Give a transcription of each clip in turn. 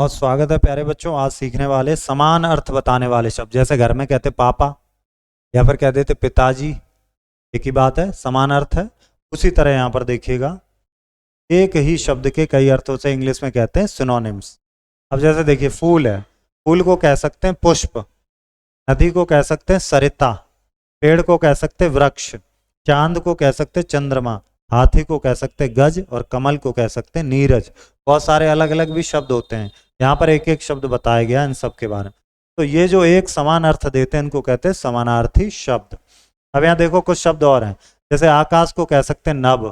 बहुत स्वागत है प्यारे बच्चों। आज सीखने वाले समान अर्थ बताने वाले शब्द। जैसे घर में कहते पापा या फिर कह देते पिताजी, एक ही बात है, समान अर्थ है। उसी तरह यहाँ पर देखिएगा, एक ही शब्द के कई अर्थों से इंग्लिश में कहते हैं सिनोनिम्स। अब जैसे देखिए, फूल है, फूल को कह सकते हैं पुष्प, नदी को कह सकते हैं सरिता, पेड़ को कह सकते हैं वृक्ष, चांद को कह सकते हैं चंद्रमा, हाथी को कह सकते हैं गज और कमल को कह सकते हैं नीरज। बहुत सारे अलग अलग भी शब्द होते हैं, यहाँ पर एक एक शब्द बताया गया इन सब के बारे में। तो ये जो एक समान अर्थ देते हैं इनको कहते हैं समानार्थी शब्द। अब यहाँ देखो कुछ शब्द और हैं। जैसे आकाश को कह सकते हैं नभ,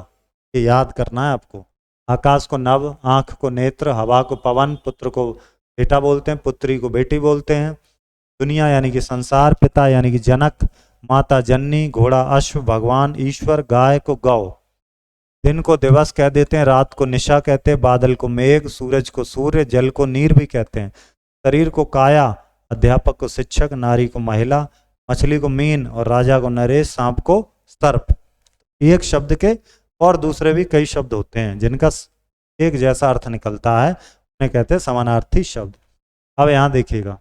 ये याद करना है आपको। आकाश को नभ, आंख को नेत्र, हवा को पवन, पुत्र को बेटा बोलते हैं, पुत्री को बेटी बोलते हैं, दुनिया यानी कि संसार, पिता यानी कि जनक, माता जननी, घोड़ा अश्व, भगवान ईश्वर, गाय को गौ। दिन को दिवस कह देते हैं, रात को निशा कहते हैं, बादल को मेघ, सूरज को सूर्य, जल को नीर भी कहते हैं, शरीर को काया, अध्यापक को शिक्षक, नारी को महिला, मछली को मीन और राजा को नरेश, सांप को सर्प। एक शब्द के और दूसरे भी कई शब्द होते हैं जिनका एक जैसा अर्थ निकलता है, उन्हें कहते हैं समानार्थी शब्द। अब यहाँ देखिएगा,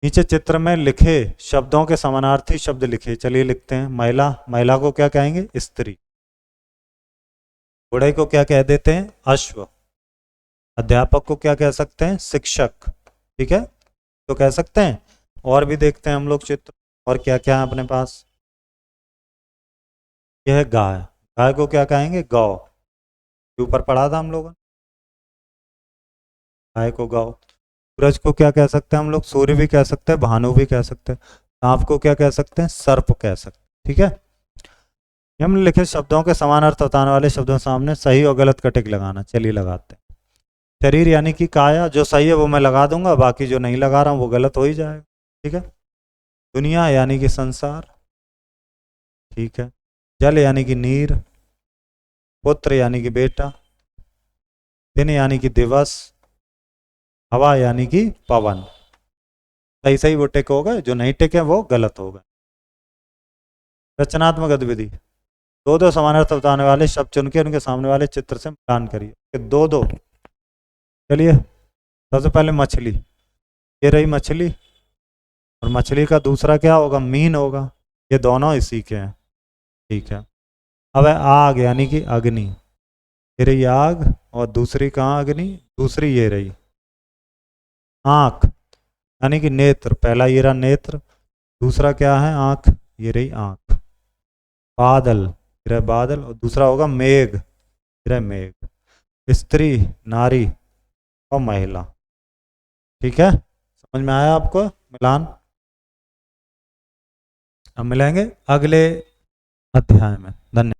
नीचे चित्र में लिखे शब्दों के समानार्थी शब्द लिखे, चलिए लिखते हैं। महिला, महिला को क्या कहेंगे? स्त्री। घोड़े को क्या कह देते हैं? अश्व। अध्यापक को क्या कह सकते हैं? शिक्षक। ठीक है, तो कह सकते हैं। और भी देखते हैं हम लोग चित्र, और क्या क्या है अपने पास। यह है गाय, गाय को क्या कहेंगे? गौ। ऊपर पढ़ा था हम लोगों ने, गाय को गौ। सूरज को क्या कह सकते हैं हम लोग? सूर्य भी कह सकते हैं, भानु भी कह सकते हैं। सांप को क्या कह सकते हैं? सर्प कह सकते हैं। ठीक है, हमने लिखे शब्दों के समान अर्थ बताने वाले शब्दों सामने सही और गलत का टिक लगाना। चलिए लगाते हैं। शरीर यानी कि काया, जो सही है वो मैं लगा दूंगा, बाकी जो नहीं लगा रहा हूँ वो गलत हो ही जाएगा। ठीक है। दुनिया यानी कि संसार। ठीक है। जल यानी कि नीर, पुत्र यानी कि बेटा, दिन यानी कि दिवस, हवा यानी कि पवन। सही सही वो टिक होगा, जो नहीं टिक है वो गलत होगा। रचनात्मक गतिविधि, दो दो समान अर्थ बताने वाले शब्द चुन के उनके सामने वाले चित्र से मिलान करिए। दो दो। चलिए, सबसे पहले मछली, ये रही मछली, और मछली का दूसरा क्या होगा? मीन होगा। ये दोनों इसी के हैं। ठीक है। अब है आग यानी कि अग्नि, ये रही आग, और दूसरी कहाँ अग्नि? दूसरी ये रही। आंख यानी कि नेत्र, पहला ये रहा नेत्र, दूसरा क्या है? आंख, ये रही आंख। बादल, ये रहा बादल, और दूसरा होगा मेघ, ये रहा मेघ। स्त्री, नारी और महिला। ठीक है, समझ में आया आपको मिलान? हम मिलेंगे अगले अध्याय में। धन्यवाद।